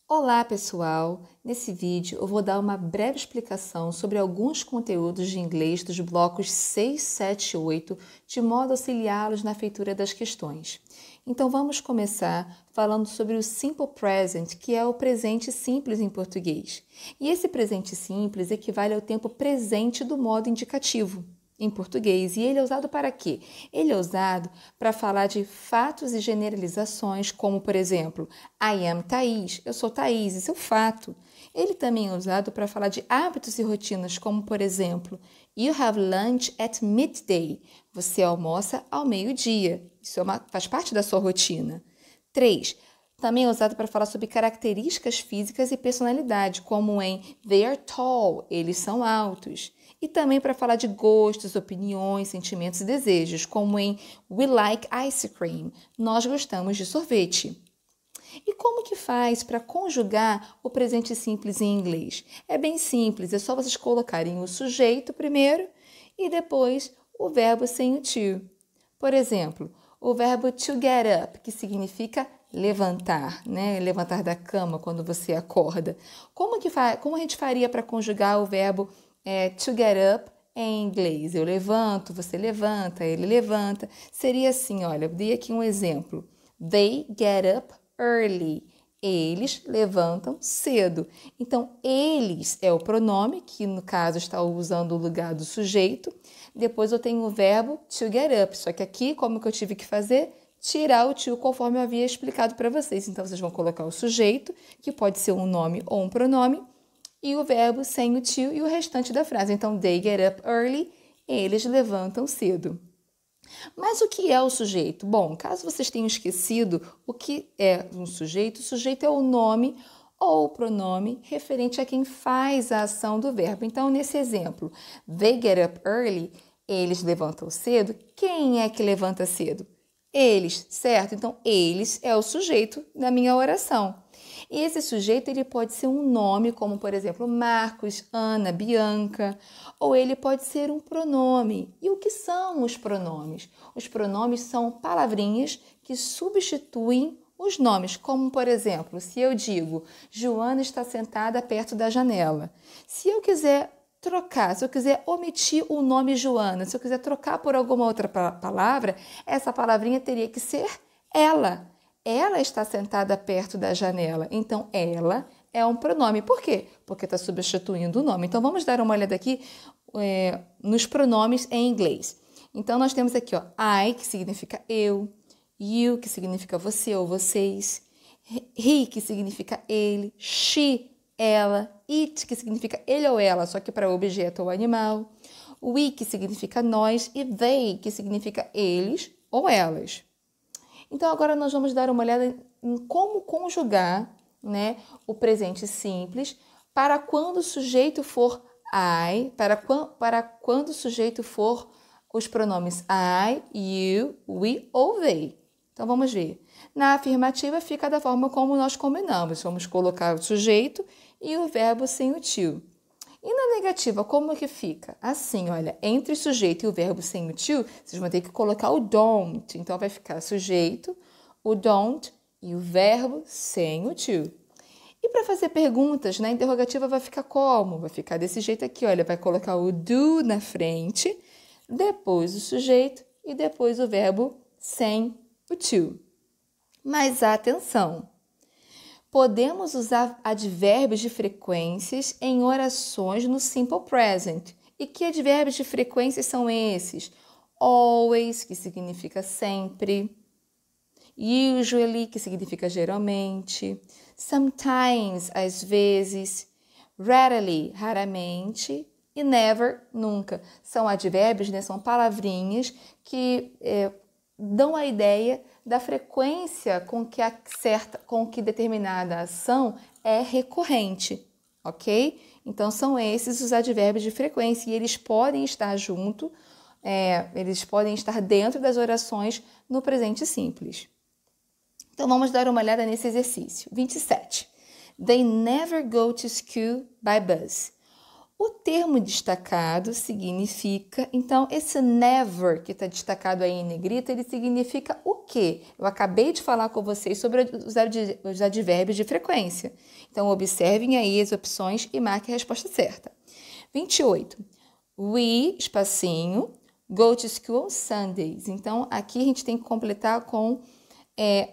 Olá, pessoal! Nesse vídeo eu vou dar uma breve explicação sobre alguns conteúdos de inglês dos blocos 6, 7 e 8, de modo a auxiliá-los na feitura das questões. Então vamos começar falando sobre o Simple Present, que é o presente simples em português. E esse presente simples equivale ao tempo presente do modo indicativo em português. E ele é usado para quê? Ele é usado para falar de fatos e generalizações, como, por exemplo, I am Thaís, eu sou Thaís, isso é um fato. Ele também é usado para falar de hábitos e rotinas, como, por exemplo, You have lunch at midday, você almoça ao meio-dia, isso faz parte da sua rotina. 3. Também é usado para falar sobre características físicas e personalidade, como em They are tall, eles são altos. E também para falar de gostos, opiniões, sentimentos e desejos, como em We like ice cream, nós gostamos de sorvete. E como que faz para conjugar o presente simples em inglês? É bem simples, é só vocês colocarem o sujeito primeiro e depois o verbo sem o to. Por exemplo, o verbo to get up, que significa levantar, né? Levantar da cama quando você acorda. Como a gente faria para conjugar o verbo to get up em inglês? Eu levanto, você levanta, ele levanta. Seria assim, olha, eu dei aqui um exemplo. They get up early. Eles levantam cedo. Então, eles é o pronome, que no caso está usando o lugar do sujeito. Depois eu tenho o verbo to get up. Só que aqui, como que eu tive que fazer? Tirar o to, conforme eu havia explicado para vocês. Então, vocês vão colocar o sujeito, que pode ser um nome ou um pronome, e o verbo sem o to e o restante da frase. Então, they get up early, eles levantam cedo. Mas o que é o sujeito? Bom, caso vocês tenham esquecido o que é um sujeito, o sujeito é o nome ou o pronome referente a quem faz a ação do verbo. Então, nesse exemplo, they get up early, eles levantam cedo. Quem é que levanta cedo? Eles, certo? Então, eles é o sujeito da minha oração. E esse sujeito ele pode ser um nome, como por exemplo Marcos, Ana, Bianca, ou ele pode ser um pronome. E o que são os pronomes? Os pronomes são palavrinhas que substituem os nomes, como por exemplo, se eu digo Joana está sentada perto da janela. Se eu quiser trocar, se eu quiser omitir o nome Joana, se eu quiser trocar por alguma outra palavra, essa palavrinha teria que ser ela. Ela está sentada perto da janela, então ela é um pronome. Por quê? Porque está substituindo o nome. Então vamos dar uma olhada aqui nos pronomes em inglês. Então nós temos aqui, ó, I, que significa eu, you, que significa você ou vocês, he, que significa ele, she, ela, it, que significa ele ou ela, só que para objeto ou animal, we, que significa nós, e they, que significa eles ou elas. Então, agora nós vamos dar uma olhada em como conjugar, né, o presente simples para quando o sujeito for I, para quando o sujeito for os pronomes I, you, we ou they. Então, vamos ver. Na afirmativa, fica da forma como nós combinamos. Vamos colocar o sujeito e o verbo sem o to. E na negativa, como que fica? Assim, olha, entre o sujeito e o verbo sem o to, vocês vão ter que colocar o don't. Então, vai ficar sujeito, o don't e o verbo sem o to. E para fazer perguntas, na interrogativa vai ficar como? Vai ficar desse jeito aqui, olha, vai colocar o do na frente, depois o sujeito e depois o verbo sem o to. Mas atenção! Podemos usar advérbios de frequências em orações no Simple Present. E que advérbios de frequências são esses? Always, que significa sempre. Usually, que significa geralmente. Sometimes, às vezes. Rarely, raramente. E never, nunca. São advérbios, né? São palavrinhas que dão a ideia da frequência com que determinada ação é recorrente, ok? Então, são esses os advérbios de frequência e eles podem estar eles podem estar dentro das orações no presente simples. Então, vamos dar uma olhada nesse exercício. 27. They never go to school by bus. O termo destacado significa, então, esse never que está destacado aí em negrita, ele significa o quê? Eu acabei de falar com vocês sobre os advérbios de frequência. Então, observem aí as opções e marquem a resposta certa. 28. We, espacinho, go to school on Sundays. Então, aqui a gente tem que completar com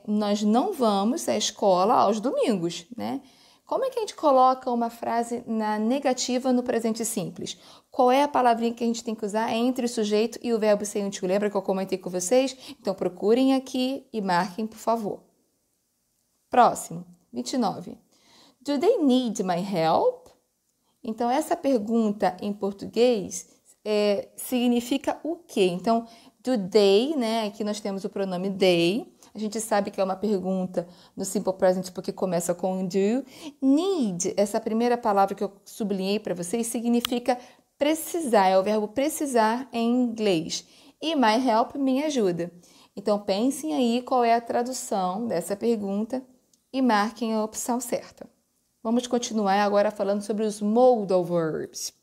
nós não vamos à escola aos domingos, né? Como é que a gente coloca uma frase na negativa no presente simples? Qual é a palavrinha que a gente tem que usar entre o sujeito e o verbo ser útil? Lembra que eu comentei com vocês? Então, procurem aqui e marquem, por favor. Próximo, 29. Do they need my help? Então, essa pergunta em português significa o quê? Então, do they, né? Aqui nós temos o pronome they. A gente sabe que é uma pergunta no simple present porque começa com do. Need, essa primeira palavra que eu sublinhei para vocês, significa precisar. É o verbo precisar em inglês. E my help, minha ajuda. Então, pensem aí qual é a tradução dessa pergunta e marquem a opção certa. Vamos continuar agora falando sobre os modal verbs.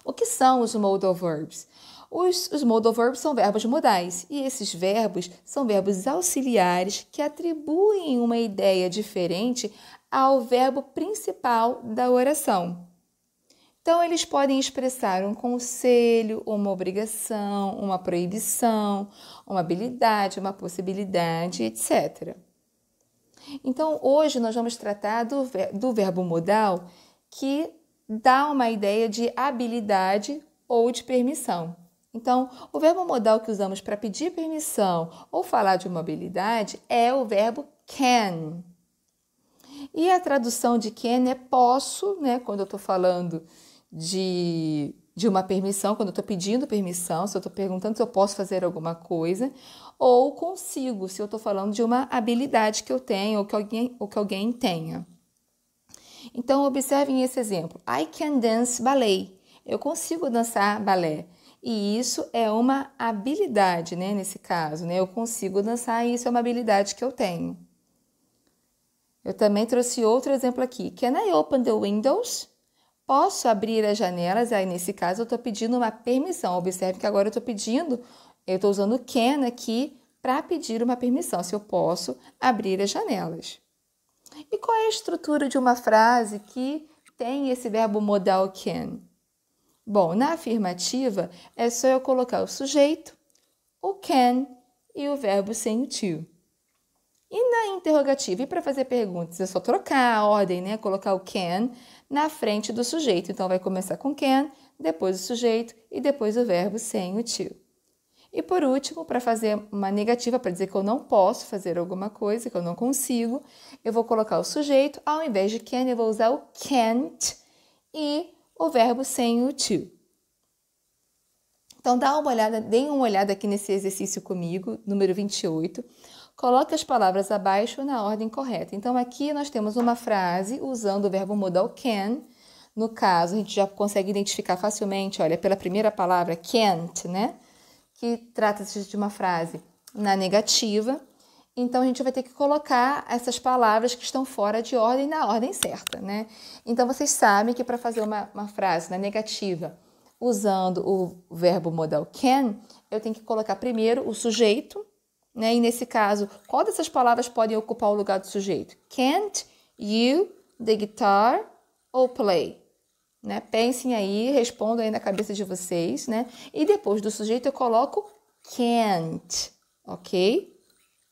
O que são os modal verbs? Os modal verbs são verbos modais e esses verbos são verbos auxiliares que atribuem uma ideia diferente ao verbo principal da oração. Então, eles podem expressar um conselho, uma obrigação, uma proibição, uma habilidade, uma possibilidade, etc. Então, hoje nós vamos tratar do verbo modal que dá uma ideia de habilidade ou de permissão. Então, o verbo modal que usamos para pedir permissão ou falar de uma habilidade é o verbo can. E a tradução de can é posso, né? Quando eu estou falando de uma permissão, quando eu estou pedindo permissão, se eu estou perguntando se eu posso fazer alguma coisa, ou consigo, se eu estou falando de uma habilidade que eu tenho ou que alguém tenha. Então, observem esse exemplo. I can dance ballet. Eu consigo dançar balé. E isso é uma habilidade, né? Nesse caso, né? Eu consigo dançar e isso é uma habilidade que eu tenho. Eu também trouxe outro exemplo aqui. Can I open the windows? Posso abrir as janelas? Aí, nesse caso, eu estou pedindo uma permissão. Observe que agora eu estou usando can aqui para pedir uma permissão, se eu posso abrir as janelas. E qual é a estrutura de uma frase que tem esse verbo modal can? Bom, na afirmativa, é só eu colocar o sujeito, o can e o verbo sem o to. E na interrogativa, e para fazer perguntas, é só trocar a ordem, né? Colocar o can na frente do sujeito. Então, vai começar com can, depois o sujeito e depois o verbo sem o to. E por último, para fazer uma negativa, para dizer que eu não posso fazer alguma coisa, que eu não consigo, eu vou colocar o sujeito, ao invés de can, eu vou usar o can't e o verbo sem o to. Então, deem uma olhada aqui nesse exercício comigo, número 28. Coloque as palavras abaixo na ordem correta. Então, aqui nós temos uma frase usando o verbo modal can. No caso, a gente já consegue identificar facilmente, olha, pela primeira palavra, can't, né? Que trata-se de uma frase na negativa. Então, a gente vai ter que colocar essas palavras que estão fora de ordem na ordem certa, né? Então, vocês sabem que para fazer uma frase na negativa usando o verbo modal can, eu tenho que colocar primeiro o sujeito, né? E nesse caso, qual dessas palavras podem ocupar o lugar do sujeito? Can't you, the guitar ou play? Né? Pensem aí, respondam aí na cabeça de vocês, né? E depois do sujeito eu coloco can't, ok?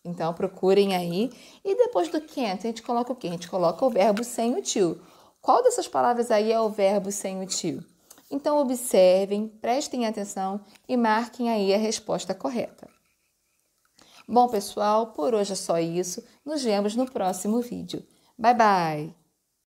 Então, procurem aí. E depois do can't, a gente coloca o quê? A gente coloca o verbo sem o to. Qual dessas palavras aí é o verbo sem o to? Então, observem, prestem atenção e marquem aí a resposta correta. Bom, pessoal, por hoje é só isso. Nos vemos no próximo vídeo. Bye, bye!